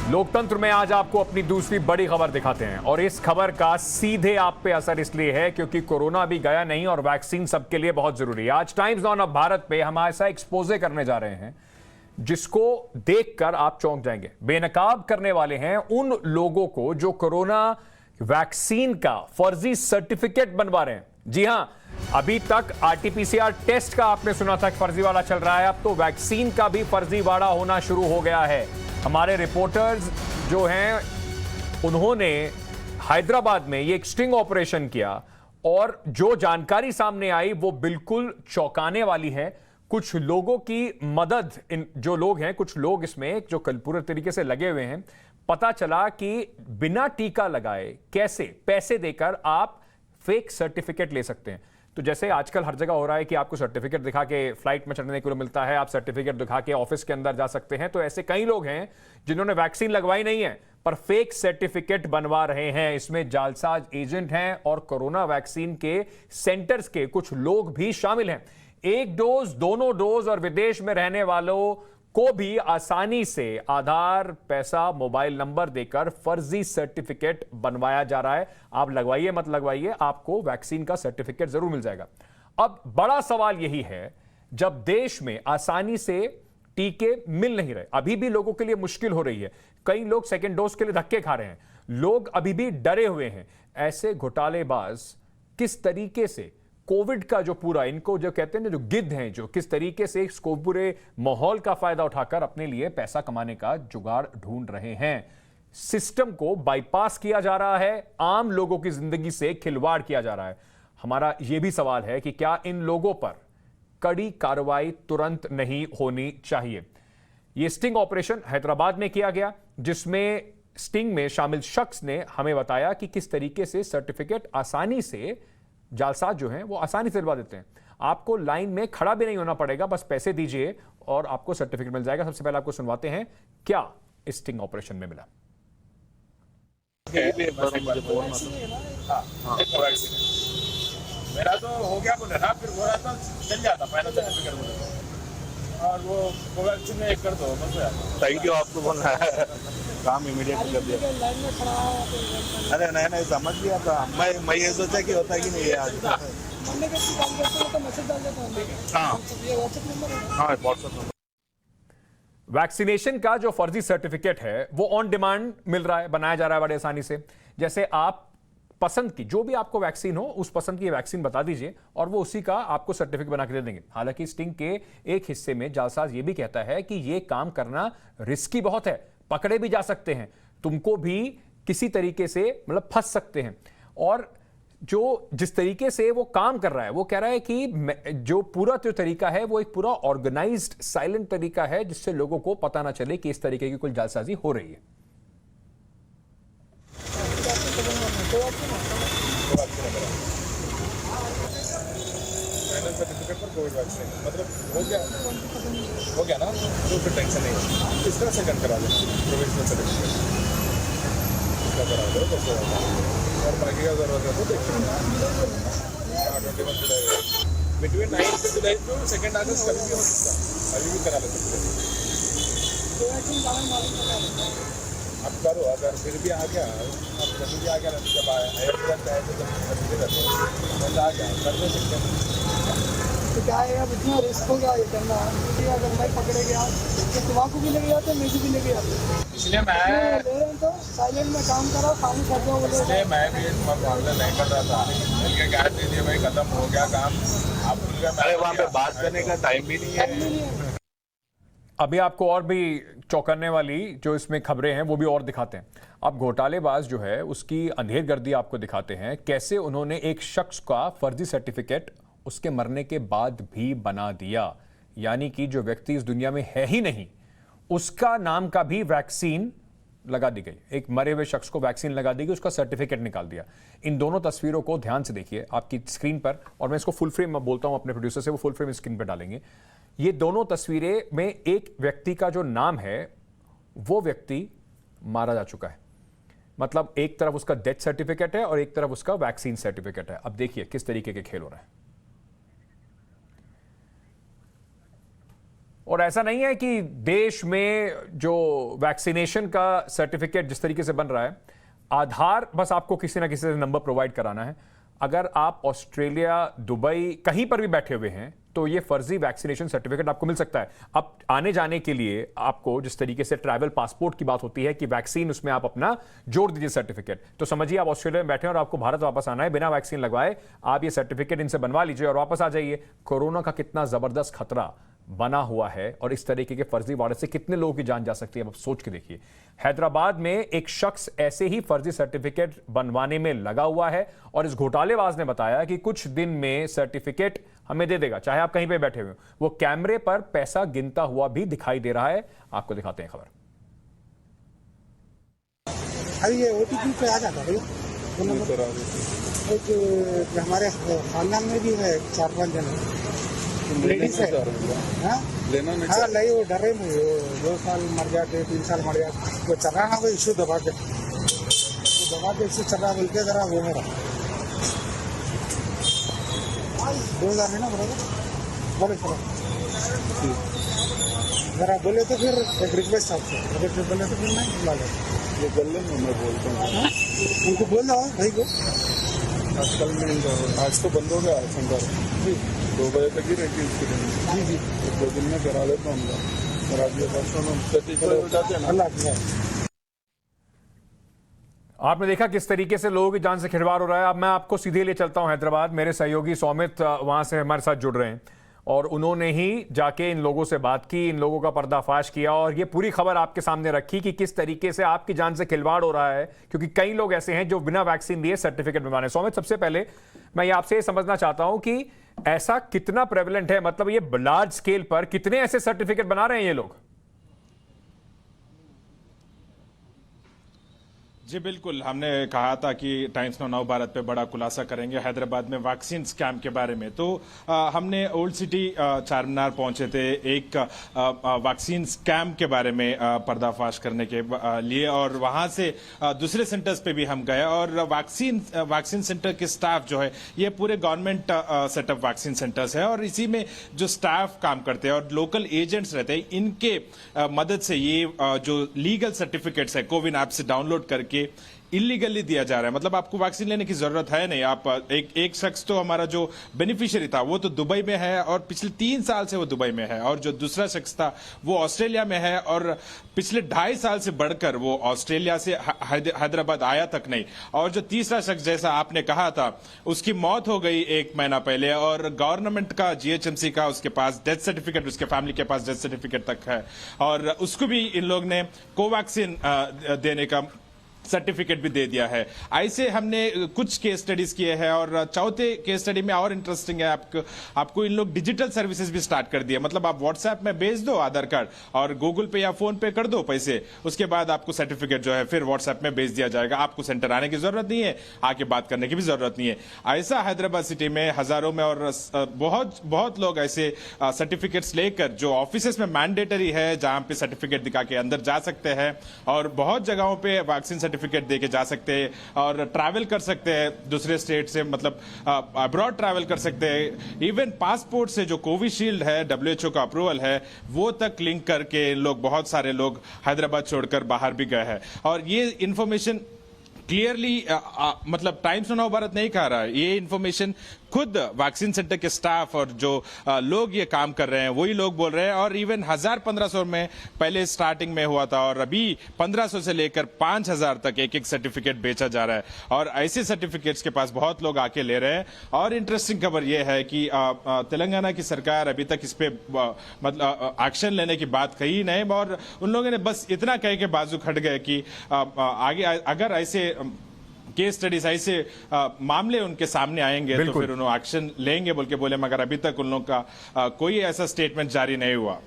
लोकतंत्र में आज आपको अपनी दूसरी बड़ी खबर दिखाते हैं और इस खबर का सीधे आप पे असर इसलिए है क्योंकि कोरोना भी गया नहीं और वैक्सीन सबके लिए बहुत जरूरी है। आज टाइम्स ऑन ऑफ भारत पे हम ऐसा एक्सपोजे करने जा रहे हैं जिसको देखकर आप चौंक जाएंगे। बेनकाब करने वाले हैं उन लोगों को जो कोरोना वैक्सीन का फर्जी सर्टिफिकेट बनवा रहे हैं। जी हां, अभी तक आरटीपीसीआर टेस्ट का आपने सुना था कि फर्जीवाड़ा चल रहा है, अब तो वैक्सीन का भी फर्जीवाड़ा होना शुरू हो गया है। हमारे रिपोर्टर्स जो हैं उन्होंने हैदराबाद में ये एक स्टिंग ऑपरेशन किया और जो जानकारी सामने आई वो बिल्कुल चौंकाने वाली है। कुछ लोगों की मदद, जो लोग हैं, कुछ लोग इसमें जो कल पूरे तरीके से लगे हुए हैं, पता चला कि बिना टीका लगाए कैसे पैसे देकर आप फेक सर्टिफिकेट ले सकते हैं। तो जैसे आजकल हर जगह हो रहा है कि आपको सर्टिफिकेट दिखा के फ्लाइट में चढ़ने के लिए मिलता है, आप सर्टिफिकेट दिखा के ऑफिस के अंदर जा सकते हैं, तो ऐसे कई लोग हैं जिन्होंने वैक्सीन लगवाई नहीं है पर फेक सर्टिफिकेट बनवा रहे हैं। इसमें जालसाज एजेंट हैं और कोरोना वैक्सीन के सेंटर्स के कुछ लोग भी शामिल हैं। एक डोज, दोनों डोज और विदेश में रहने वालों को भी आसानी से आधार, पैसा, मोबाइल नंबर देकर फर्जी सर्टिफिकेट बनवाया जा रहा है। आप लगवाइए मत लगवाइए, आपको वैक्सीन का सर्टिफिकेट जरूर मिल जाएगा। अब बड़ा सवाल यही है, जब देश में आसानी से टीके मिल नहीं रहे, अभी भी लोगों के लिए मुश्किल हो रही है, कई लोग सेकेंड डोज के लिए धक्के खा रहे हैं, लोग अभी भी डरे हुए हैं, ऐसे घोटालेबाज किस तरीके से कोविड का जो पूरा, इनको जो कहते हैं ना, जो गिद्ध हैं, जो किस तरीके से इसको पूरे माहौल का फायदा उठाकर अपने लिए पैसा कमाने का जुगाड़ ढूंढ रहे हैं। सिस्टम को बाईपास किया जा रहा है, आम लोगों की जिंदगी से खिलवाड़ किया जा रहा है। हमारा यह भी सवाल है कि क्या इन लोगों पर कड़ी कार्रवाई तुरंत नहीं होनी चाहिए। यह स्टिंग ऑपरेशन हैदराबाद में किया गया, जिसमें स्टिंग में शामिल शख्स ने हमें बताया कि किस तरीके से सर्टिफिकेट आसानी से जालसाज जो हैं वो आसानी से दिलवा देते हैं। आपको लाइन में खड़ा भी नहीं होना पड़ेगा, बस पैसे दीजिए और आपको सर्टिफिकेट मिल जाएगा। सबसे पहले आपको सुनवाते हैं क्या इस स्टिंग ऑपरेशन में मिला। मेरा तो हो गया बोले ना, फिर बोला तो चल जाता पहले सर्टिफिकेट और वो कोवैक्सीन में एक कर दो बस। थैंक यू, आपको बोलना है, काम इमीडिएट कर दिया। अरे नहीं नहीं, समझ लिया था मैं ये सोचा कि होता कि नहीं है आज। हाँ, व्हाट्सएप नंबर। वैक्सीनेशन का जो फर्जी सर्टिफिकेट है वो ऑन डिमांड मिल रहा है, बनाया जा रहा है बड़े आसानी से। जैसे आप पसंद की जो भी आपको वैक्सीन हो, उस पसंद की वैक्सीन बता दीजिए और वो उसी का आपको सर्टिफिकेट बना के दे देंगे। हालांकि स्टिंग के एक हिस्से में जालसाज ये भी कहता है कि ये काम करना रिस्की बहुत है, पकड़े भी जा सकते हैं, तुमको भी किसी तरीके से मतलब फंस सकते हैं। और जो जिस तरीके से वो काम कर रहा है, वो कह रहा है कि जो पूरा जो तरीका है वो एक पूरा ऑर्गेनाइज्ड साइलेंट तरीका है, जिससे लोगों को पता ना चले कि इस तरीके की कोई जालसाजी हो रही है। सर्टिफिकेट पर कोविड वैक्सीन मतलब हो गया ना, तो फिर टेंशन नहीं है। इस तरह से कन करा देना प्रोविजनल सर्टिफिकेट, इसका करा दो तो और बाकी का जरूरत है तो देखिए 21 जुलाई बिटवीन 9 जुलाई टू 2 अगस्त कभी भी हो सकता, अभी भी करा ले सकते हैं। अब करो, अगर फिर भी आ गया, अब कभी भी आ गया ना, जब आया तो जब आ गया कर दे सकते हैं। तो क्या है, अब इतना रिस्क होगा ये करना कि अगर मैं पकड़े गया तो तुम्हारा भी लेके जाते, मुझे भी लेके जाते। इसलिए मैं तो साइलेंट में काम करो, काम कर दो। इसलिए मैं भी मामला नहीं कर रहा था, मिलके कह दीजिए भाई खत्म हो गया काम, आप भूल गए। अरे वहाँ पे बात करने का टाइम भी नहीं है। अभी आपको और भी चौंकाने वाली जो इसमें खबरें हैं वो भी और दिखाते हैं। अब घोटालेबाज जो है उसकी अंधेरगर्दी आपको दिखाते हैं, कैसे उन्होंने एक शख्स का फर्जी सर्टिफिकेट उसके मरने के बाद भी बना दिया। यानी कि जो व्यक्ति इस दुनिया में है ही नहीं, उसका नाम का भी वैक्सीन लगा दी गई। एक मरे हुए शख्स को वैक्सीन लगा दी गई, उसका सर्टिफिकेट निकाल दिया। इन दोनों तस्वीरों को ध्यान से देखिए आपकी स्क्रीन पर, और मैं इसको फुल फ्रेम बोलता हूं अपने प्रोड्यूसर से, वो फुल फ्रेम स्क्रीन पर डालेंगे। ये दोनों तस्वीरें में एक व्यक्ति का जो नाम है वो व्यक्ति मारा जा चुका है। मतलब एक तरफ उसका डेथ सर्टिफिकेट है और एक तरफ उसका वैक्सीन सर्टिफिकेट है। अब देखिए किस तरीके के खेल हो रहे हैं। और ऐसा नहीं है कि देश में जो वैक्सीनेशन का सर्टिफिकेट जिस तरीके से बन रहा है, आधार बस आपको किसी ना किसी से नंबर प्रोवाइड कराना है। अगर आप ऑस्ट्रेलिया, दुबई कहीं पर भी बैठे हुए हैं तो ये फर्जी वैक्सीनेशन सर्टिफिकेट आपको मिल सकता है। अब आने जाने के लिए आपको जिस तरीके से ट्रैवल पासपोर्ट की बात होती है कि वैक्सीन उसमें आप अपना जोड़ दीजिए सर्टिफिकेट, तो समझिए आप ऑस्ट्रेलिया में बैठे हैं और आपको भारत वापस आना है बिना वैक्सीन लगवाए, आप ये सर्टिफिकेट इनसे बनवा लीजिए और वापस आ जाइए। कोरोना का कितना जबरदस्त खतरा बना हुआ है और इस तरीके के फर्जी वायरस से कितने लोगों की जान जा सकती है, अब सोच के देखिए। हैदराबाद में एक शख्स ऐसे ही फर्जी सर्टिफिकेट बनवाने में लगा हुआ है और इस घोटालेबाज ने बताया कि कुछ दिन में सर्टिफिकेट हमें दे देगा, चाहे आप कहीं पे बैठे हुए हो। वो कैमरे पर पैसा गिनता हुआ भी दिखाई दे रहा है। आपको दिखाते हैं खबर। अरे ये ओटीपी पे आ जाता है फोन नंबर। एक हमारे खानदान में भी है 4-5 जन लेडीज है। हाँ लेना नहीं हाँ नहीं, वो डरे में 2 साल मर जाते, 3 साल मर जाते, वो चल रहा ना वो इशू दबा के इशू चल रहा बोल के जरा वो मेरा 2000 है ना बराबर बोले चलो जरा बोले तो फिर एक रिक्वेस्ट आपसे, अगर फिर बोले तो फिर मैं बुला लेता। ये कर लेंगे, मैं बोलता हूँ उनको बोल दो भाई को। आजकल में आज तो बंद हो गया सेंटर, 2 बजे तक ही रहती है उसके दिन। जी जी 2 दिन में करा लेता हूँ करा दिया परसों में सर्टिफिकेट हो जाते हैं ना। अल्लाह हाफ़िज़। आपने देखा किस तरीके से लोगों की जान से खिलवाड़ हो रहा है। अब मैं आपको सीधे ले चलता हूं हैदराबाद। मेरे सहयोगी सौमित वहां से हमारे साथ जुड़ रहे हैं और उन्होंने ही जाके इन लोगों से बात की, इन लोगों का पर्दाफाश किया और ये पूरी खबर आपके सामने रखी कि किस तरीके से आपकी जान से खिलवाड़ हो रहा है, क्योंकि कई लोग ऐसे हैं जो बिना वैक्सीन लिए सर्टिफिकेट बनवाने। सौमित, सबसे पहले मैं ये आपसे समझना चाहता हूं कि ऐसा कितना प्रेवलेंट है, मतलब ये लार्ज स्केल पर कितने ऐसे सर्टिफिकेट बना रहे हैं ये लोग? जी बिल्कुल, हमने कहा था कि टाइम्स नाउ भारत पे बड़ा खुलासा करेंगे हैदराबाद में वैक्सीन स्कैम के बारे में। तो हमने ओल्ड सिटी चारमीनार पहुंचे थे एक वैक्सीन स्कैम के बारे में पर्दाफाश करने के लिए और वहां से दूसरे सेंटर्स पे भी हम गए और वैक्सीन सेंटर के स्टाफ जो है ये पूरे गवर्नमेंट सेटअप वैक्सीन सेंटर्स है और इसी में जो स्टाफ काम करते हैं और लोकल एजेंट्स रहते हैं, इनके मदद से ये जो लीगल सर्टिफिकेट्स है कोविन ऐप से डाउनलोड करके इलीगली दिया जा रहा है। मतलब आपको वैक्सीन लेने की जरूरत है नहीं। आप एक शख्स तो हमारा जो बेनिफिशियरी था वो तो दुबई में है और पिछले 3 साल से वो दुबई में है और जो दूसरा शख्स था वो ऑस्ट्रेलिया में है और पिछले 2.5 साल से बढ़कर वो ऑस्ट्रेलिया से हैदराबाद आया तक नहीं। और जो तीसरा शख्स जैसा आपने कहा था उसकी मौत हो गई 1 महीना पहले और गवर्नमेंट का GHMC का उसके पास डेथ सर्टिफिकेट, उसके फैमिली के पास डेथ सर्टिफिकेट तक है और उसको भी इन लोग ने कोवैक्सीन देने का सर्टिफिकेट भी दे दिया है। ऐसे हमने कुछ केस स्टडीज किए हैं और चौथे केस स्टडी में और इंटरेस्टिंग है, आपको इन लोग डिजिटल सर्विसेज भी स्टार्ट कर दिए। मतलब आप व्हाट्सएप में भेज दो आधार कार्ड और गूगल पे या फोन पे कर दो पैसे, उसके बाद आपको सर्टिफिकेट जो है फिर व्हाट्सएप में भेज दिया जाएगा। आपको सेंटर आने की जरूरत नहीं है, आके बात करने की भी जरूरत नहीं है। ऐसा हैदराबाद सिटी में हजारों में और बहुत लोग ऐसे सर्टिफिकेट्स लेकर जो ऑफिस में मैंडेटरी है जहां पे सर्टिफिकेट दिखा के अंदर जा सकते हैं और बहुत जगहों पे वैक्सीन सर्टिफिकेट देके जा सकते हैं और ट्रैवल कर सकते हैं दूसरे स्टेट से, मतलब अब्रॉड ट्रैवल कर सकते हैं। इवन पासपोर्ट से जो कोविशील्ड है, WHO का अप्रूवल है, वो तक लिंक करके लोग, बहुत सारे लोग हैदराबाद छोड़कर बाहर भी गए हैं। और ये इंफॉर्मेशन क्लियरली मतलब टाइम्स नाउ भारत नहीं कह रहा है, ये इंफॉर्मेशन खुद वैक्सीन सेंटर के स्टाफ और जो लोग ये काम कर रहे हैं वही लोग बोल रहे हैं। और इवन 1000-1500 में पहले स्टार्टिंग में हुआ था और अभी 1500 से लेकर 5000 तक एक सर्टिफिकेट बेचा जा रहा है और ऐसे सर्टिफिकेट्स के पास बहुत लोग आके ले रहे हैं। और इंटरेस्टिंग खबर यह है कि तेलंगाना की सरकार अभी तक इस पे मतलब एक्शन लेने की बात कही नहीं और उन लोगों ने बस इतना कह के बाजू खट गए कि आगे अगर ऐसे केस स्टडीज ऐसे मामले उनके सामने आएंगे तो फिर उन्होंने एक्शन लेंगे बोल के बोले, मगर अभी तक उन लोगों का कोई ऐसा स्टेटमेंट जारी नहीं हुआ।